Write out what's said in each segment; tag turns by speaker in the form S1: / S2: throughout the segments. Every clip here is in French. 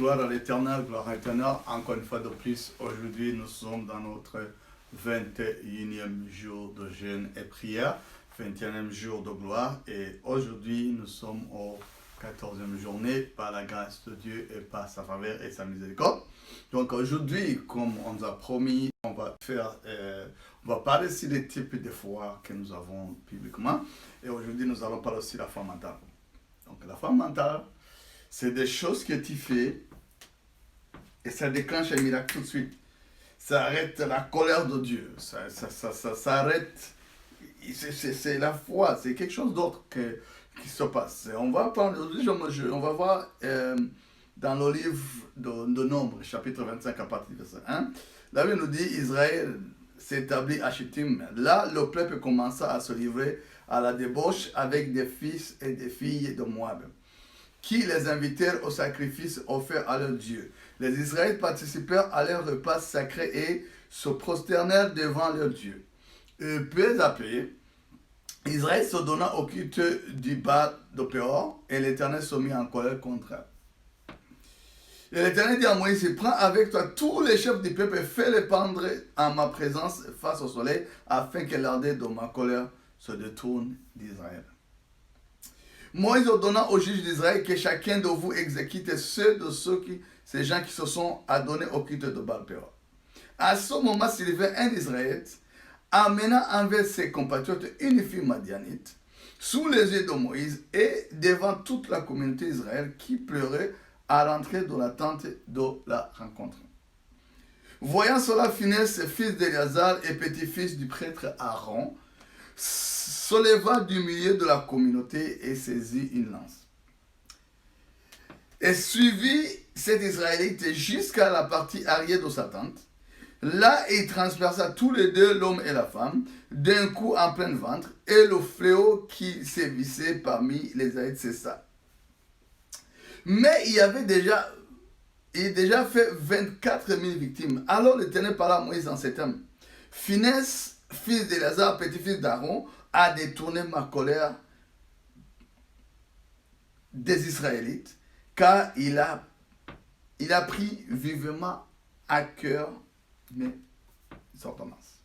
S1: gloire à l'Éternel, gloire à l'Éternel. Encore une fois de plus, aujourd'hui nous sommes dans notre 21e jour de jeûne et prière, 21e jour de gloire. Et aujourd'hui nous sommes au 14e journée par la grâce de Dieu et par sa faveur et sa miséricorde. Donc aujourd'hui, comme on nous a promis, on va parler aussi des types de foi que nous avons publiquement. Et aujourd'hui nous allons parler aussi de la foi mentale. Donc la foi mentale, c'est des choses que tu fais et ça déclenche un miracle tout de suite. Ça arrête la colère de Dieu. Ça arrête. C'est la foi. C'est quelque chose d'autre qui se passe. On va prendre aujourd'hui, on va voir dans le livre de Nombres, chapitre 25, à partir du verset 1. La Bible nous dit Israël s'établit à Chittim. Là, le peuple commença à se livrer à la débauche avec des fils et des filles de Moab, qui les invitèrent au sacrifice offert à leur Dieu. Les Israélites participèrent à leur repas sacré et se prosternèrent devant leur Dieu. Et peu à peu, Israël se donna au culte du Baal de Péor, et l'Éternel se mit en colère contre eux. Et l'Éternel dit à Moïse, prends avec toi tous les chefs du peuple et fais-les pendre en ma présence face au soleil, afin que l'ardeur de ma colère se détourne d'Israël. Moïse ordonna aux juges d'Israël que chacun de vous exécute ces gens qui se sont adonnés au culte de Baal-Péor. À ce moment, s'élevait un Israélite, amenant envers ses compatriotes une fille madianite, sous les yeux de Moïse et devant toute la communauté d'Israël qui pleurait à l'entrée de la tente de la rencontre. Voyant cela, Phinehas, fils d'Éléazar et petit-fils du prêtre Aaron, se leva du milieu de la communauté et saisit une lance. Et suivit cet Israélite jusqu'à la partie arrière de sa tente. Là, il transperça tous les deux, l'homme et la femme, d'un coup en plein ventre, et le fléau qui sévissait parmi les Israélites cessa. Mais il avait déjà fait 24 000 victimes. Alors l'Éternel parla à Moïse en ces termes. Phinehas, fils d'Éléazar, petit-fils d'Aaron, a détourné ma colère des Israélites, car il a pris vivement à cœur mes ordonnances.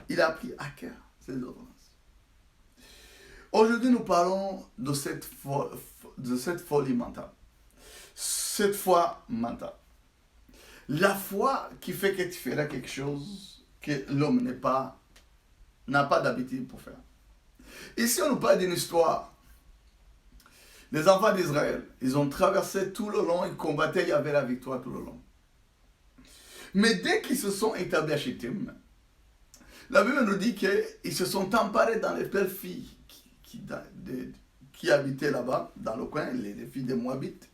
S1: Il a pris à cœur ces ordonnances. Aujourd'hui, nous parlons de cette folie mentale. Cette foi mentale. La foi qui fait que tu feras quelque chose que l'homme n'a pas d'habitude pour faire. Ici, on nous parle d'une histoire. Les enfants d'Israël, ils ont traversé tout le long, ils combattaient, il y avait la victoire tout le long. Mais dès qu'ils se sont établis à Chittim, la Bible nous dit qu'ils se sont emparés dans les belles filles qui habitaient là-bas, dans le coin, les filles des Moabites.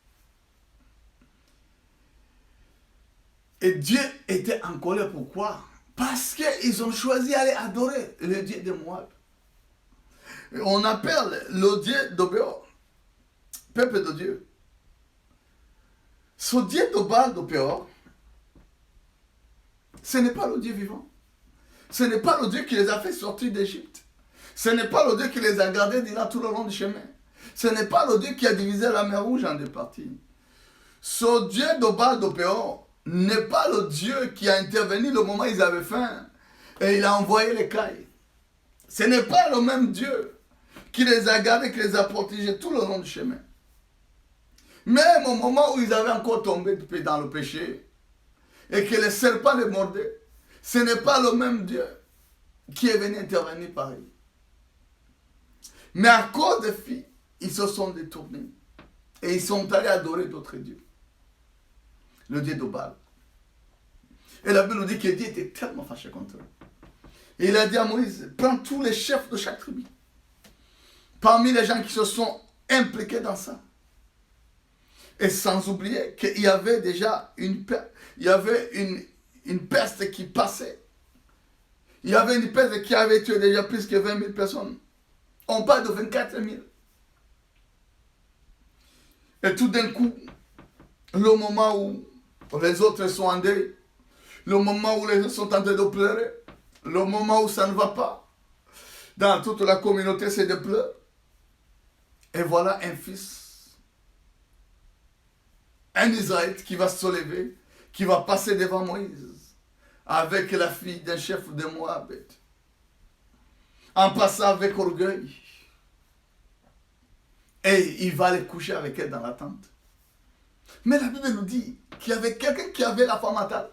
S1: Et Dieu était en colère. Pourquoi? Parce qu'ils ont choisi d'aller adorer le Dieu de Moab. On appelle le Dieu de Péor, peuple de Dieu. Ce Dieu de Baal de Péor, ce n'est pas le Dieu vivant. Ce n'est pas le Dieu qui les a fait sortir d'Égypte. Ce n'est pas le Dieu qui les a gardés là tout le long du chemin. Ce n'est pas le Dieu qui a divisé la mer Rouge en deux parties. Ce Dieu de Baal de Péor n'est pas le Dieu qui a intervenu le moment où ils avaient faim et il a envoyé les cailles. Ce n'est pas le même Dieu qui les a gardés, qui les a protégés tout le long du chemin. Même au moment où ils avaient encore tombé dans le péché et que les serpents les mordaient, ce n'est pas le même Dieu qui est venu intervenir par eux. Mais à cause des filles, ils se sont détournés et ils sont allés adorer d'autres dieux. Le Dieu de Baal. Et la Bible nous dit que Dieu était tellement fâché contre eux. Et il a dit à Moïse, prends tous les chefs de chaque tribu. Parmi les gens qui se sont impliqués dans ça. Et sans oublier qu'il y avait déjà une peste qui passait. Il y avait une peste qui avait tué déjà plus que 20 000 personnes. On parle de 24 000. Et tout d'un coup, le moment où les autres sont en deuil, le moment où les gens sont en train de pleurer, le moment où ça ne va pas, dans toute la communauté, c'est de pleurer. Et voilà un fils un Israélite qui va se lever, qui va passer devant Moïse, avec la fille d'un chef de Moabite, en passant avec orgueil. Et il va aller coucher avec elle dans la tente. Mais la Bible nous dit qu'il y avait quelqu'un qui avait la foi mentale.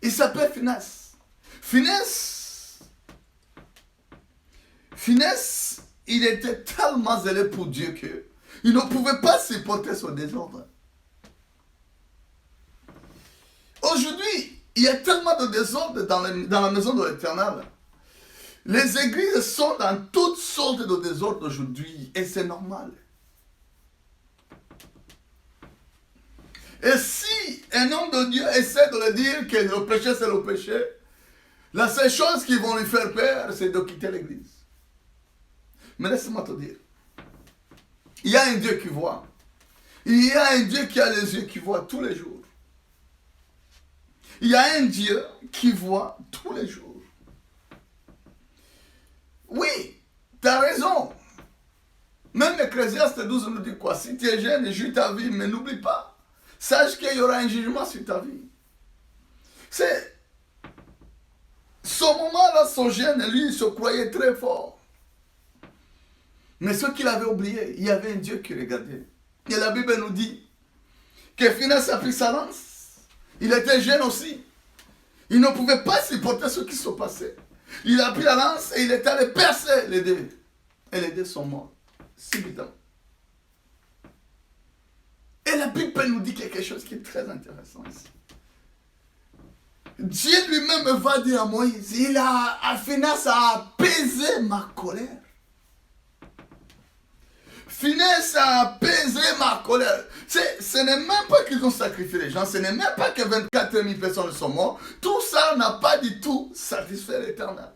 S1: Il s'appelle Finesse. Finesse, il était tellement zélé pour Dieu qu'il ne pouvait pas supporter son désordre. Aujourd'hui, il y a tellement de désordre dans la maison de l'Éternel. Les églises sont dans toutes sortes de désordres aujourd'hui et c'est normal. Et si un homme de Dieu essaie de lui dire que le péché c'est le péché, la seule chose qui vont lui faire peur, c'est de quitter l'église. Mais laisse-moi te dire, il y a un Dieu qui voit. Il y a un Dieu qui a les yeux qui voit tous les jours. Il y a un Dieu qui voit tous les jours. Oui, tu as raison. Même Ecclésiaste 12 nous dit quoi? Si tu es jeune, joue ta vie, mais n'oublie pas. Sache qu'il y aura un jugement sur ta vie. C'est ce moment-là, son jeune, lui, il se croyait très fort. Mais ce qu'il avait oublié, il y avait un Dieu qui regardait. Et la Bible nous dit que Finesse a pris sa lance. Il était jeune aussi. Il ne pouvait pas supporter ce qui se passait. Il a pris la lance et il est allé percer les deux. Et les deux sont morts. Subitement. Et la Bible nous dit quelque chose qui est très intéressant ici. Dieu lui-même va dire à Moïse, Finesse a apaisé ma colère. Finesse a apaisé ma colère. Ce n'est même pas qu'ils ont sacrifié les gens, ce n'est même pas que 24 000 personnes sont mortes. Tout ça n'a pas du tout satisfait l'Éternel.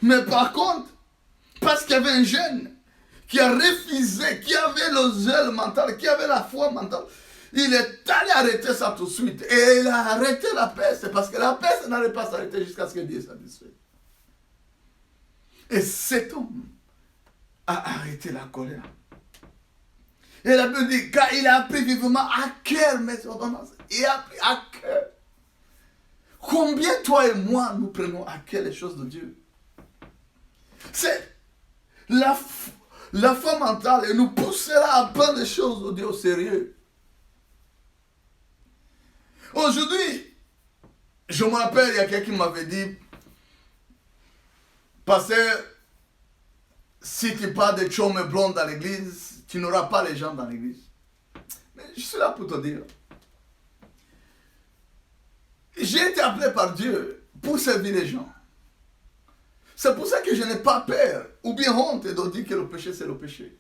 S1: Mais par contre, parce qu'il y avait un jeune qui a refusé, qui avait le zèle mental, qui avait la foi mentale, il est allé arrêter ça tout de suite. Et il a arrêté la peste, parce que la peste n'allait pas s'arrêter jusqu'à ce que Dieu satisfait. Et cet homme a arrêté la colère. Et la Bible dit, car il a pris vivement à cœur mes ordonnances. Il a pris à cœur. Combien toi et moi, nous prenons à cœur les choses de Dieu? C'est la foi mentale et nous poussera à prendre les choses de Dieu au sérieux. Aujourd'hui, je me rappelle, il y a quelqu'un qui m'avait dit, pasteur, si tu parles de chôme blond dans l'église, tu n'auras pas les gens dans l'église. Mais je suis là pour te dire. J'ai été appelé par Dieu pour servir les gens. C'est pour ça que je n'ai pas peur ou bien honte de dire que le péché, c'est le péché.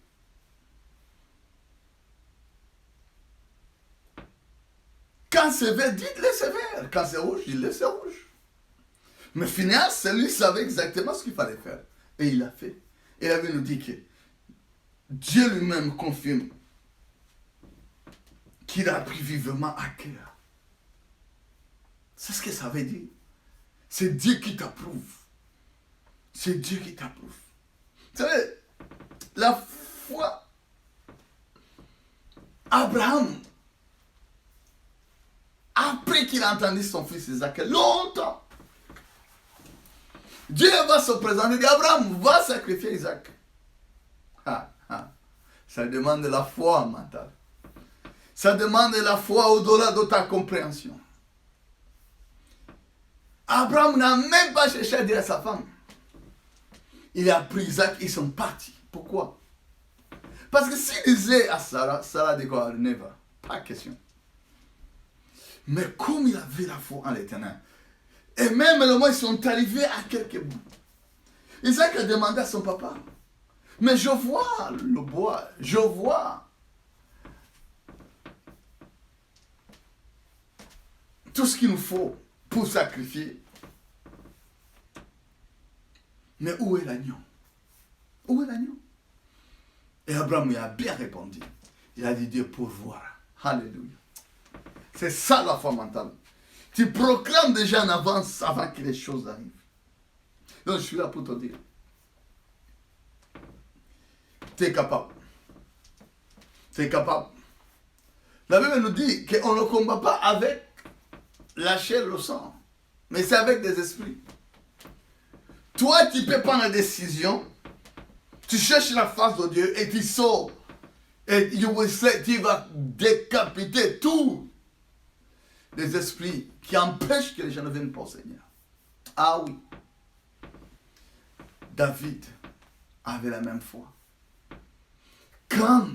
S1: Quand c'est vert, dites-le c'est vert. Quand c'est rouge, dites-le c'est rouge. Mais Finesse, lui savait exactement ce qu'il fallait faire. Et il l'a fait. Et il avait nous dit que Dieu lui-même confirme qu'il a pris vivement à cœur. C'est ce que ça veut dire. C'est Dieu qui t'approuve. C'est Dieu qui t'approuve. Vous savez, la foi, Abraham, après qu'il a entendu son fils Isaac, longtemps, Dieu va se présenter et dit, Abraham, va sacrifier Isaac. Ça demande de la foi mentale. Ça demande de la foi au-delà de ta compréhension. Abraham n'a même pas cherché à dire à sa femme. Il a pris Isaac, ils sont partis. Pourquoi? Parce que s'il disait à Sarah, Sarah dit quoi? Never. Pas question. Mais comme il avait la foi en l'Éternel, et même le moment ils sont arrivés à quelques bouts, Isaac a demandé à son papa, mais je vois le bois, je vois tout ce qu'il nous faut pour sacrifier. Mais où est l'agneau? Où est l'agneau? Et Abraham lui a bien répondu. Il a dit Dieu pourvoira. Alléluia. C'est ça la foi mentale. Tu proclames déjà en avance avant que les choses arrivent. Donc je suis là pour te dire. Tu es capable. Tu es capable. La Bible nous dit qu'on ne combat pas avec la chair, le sang, mais c'est avec des esprits. Toi, tu peux prendre la décision, tu cherches la face de Dieu et tu sors. Et tu vas décapiter tous les esprits qui empêchent que les gens ne viennent pas au Seigneur. Ah oui. David avait la même foi. Quand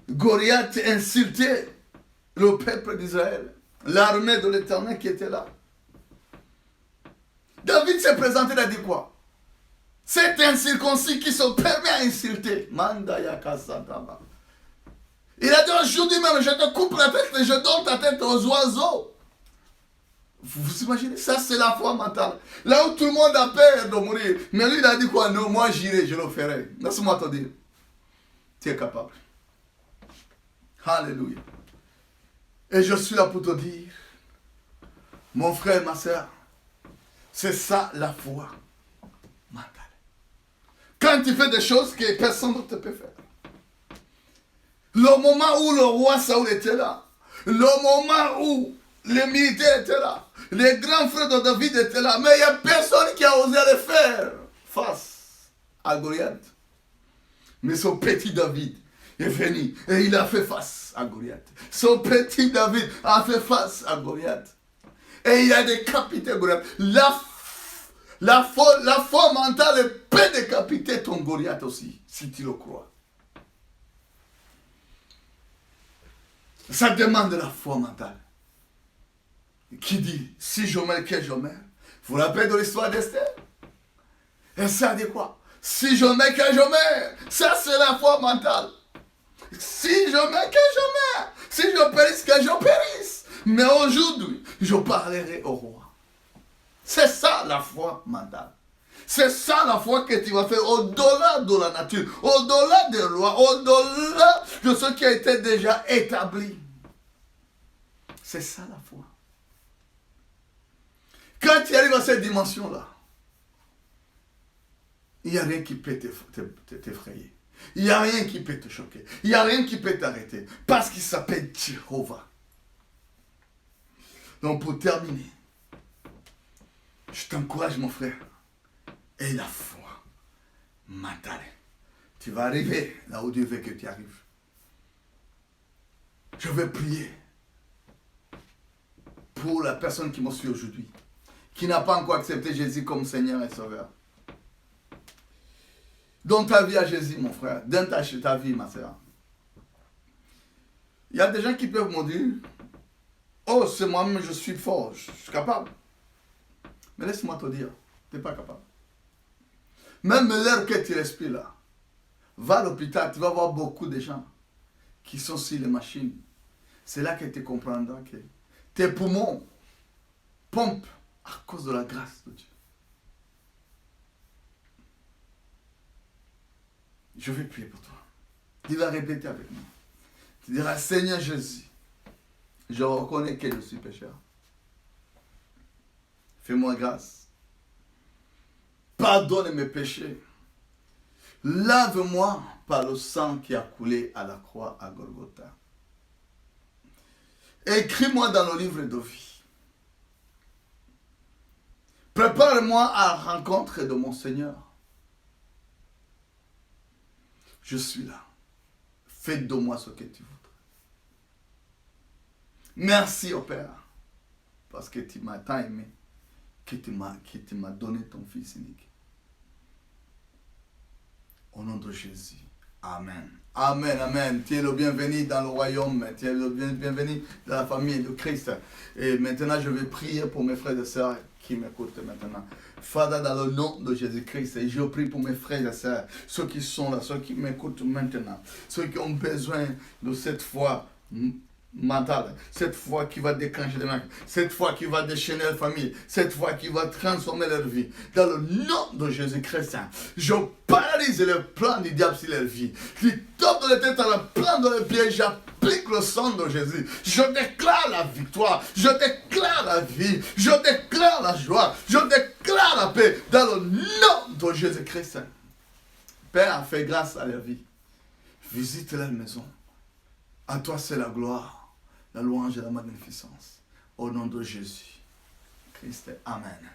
S1: Goliath insultait le peuple d'Israël, l'armée de l'Éternel qui était là, David s'est présenté, il a dit quoi? C'est incirconcis qui se permet à insulter. Il a dit aujourd'hui même, je te coupe la tête et je donne ta tête aux oiseaux. Vous imaginez? Ça, c'est la foi mentale. Là où tout le monde a peur de mourir. Mais lui, il a dit quoi? Non, moi j'irai, je le ferai. Laisse-moi te dire. Tu es capable. Alléluia. Et je suis là pour te dire, mon frère, ma soeur, c'est ça la foi mentale. Quand tu fais des choses que personne ne te peut faire. Le moment où le roi Saoul était là, le moment où les militaires étaient là, les grands frères de David étaient là, mais il n'y a personne qui a osé le faire face à Goliath. Mais son petit David est venu et il a fait face à Goliath. Son petit David a fait face à Goliath. Et il a décapité Goliath. La foi mentale peut décapiter ton Goliath aussi, si tu le crois. Ça demande de la foi mentale. Qui dit, si je meurs, que je meurs. Vous vous rappelez de l'histoire d'Esther? Et ça dit quoi? Si je meurs, que je meurs. Ça, c'est la foi mentale. Si je meurs, que je meurs. Si je périsse, que je périsse. Mais aujourd'hui, je parlerai au roi. C'est ça la foi mentale. C'est ça la foi que tu vas faire au-delà de la nature, au-delà des lois, au-delà de ce qui a été déjà établi. C'est ça la foi. Quand tu arrives à cette dimension-là, il n'y a rien qui peut t'effrayer. Il n'y a rien qui peut te choquer. Il n'y a rien qui peut t'arrêter. Parce qu'il s'appelle Jéhovah. Donc pour terminer, je t'encourage mon frère. Et la foi mentale. Tu vas arriver là où Dieu veut que tu arrives. Je vais prier pour la personne qui me suit aujourd'hui, qui n'a pas encore accepté Jésus comme Seigneur et Sauveur. Donne ta vie à Jésus, mon frère. Donne ta vie, ma soeur. Il y a des gens qui peuvent me dire, oh, c'est moi-même, je suis fort, je suis capable. Mais laisse-moi te dire, tu n'es pas capable. Même l'air que tu respires là, va à l'hôpital, tu vas voir beaucoup de gens qui sont sur les machines. C'est là que tu comprendras que tes poumons pompent à cause de la grâce de Dieu. Je vais prier pour toi. Tu vas répéter avec moi. Tu diras, Seigneur Jésus, je reconnais que je suis pécheur. Fais-moi grâce. Pardonne mes péchés. Lave-moi par le sang qui a coulé à la croix à Golgotha. Écris-moi dans le livre de vie. Prépare-moi à la rencontre de mon Seigneur. Je suis là. Fais de moi ce que tu voudras. Merci au Père, parce que tu m'as tant aimé, que tu m'as donné ton Fils unique. Au nom de Jésus. Amen. Amen, amen. Tu es le bienvenu dans le royaume. Tu es le bienvenu dans la famille de Christ. Et maintenant, je vais prier pour mes frères et sœurs qui m'écoutent maintenant. Father, dans le nom de Jésus-Christ, et je prie pour mes frères et sœurs, ceux qui sont là, ceux qui m'écoutent maintenant, ceux qui ont besoin de cette foi mentale, cette foi qui va déclencher des miracles, cette foi qui va déchaîner leur famille, cette foi qui va transformer leur vie. Dans le nom de Jésus-Christ, je paralyse le plan du diable sur leur vie. Je tombe de la tête à la plan de leur pied, j'applique le sang de Jésus. Je déclare la victoire, je déclare la vie, je déclare la joie, je déclare la paix dans le nom de Jésus-Christ. Père, fais grâce à leur vie. Visite leur maison. À toi c'est la gloire, la louange et la magnificence. Au nom de Jésus. Christ, Amen.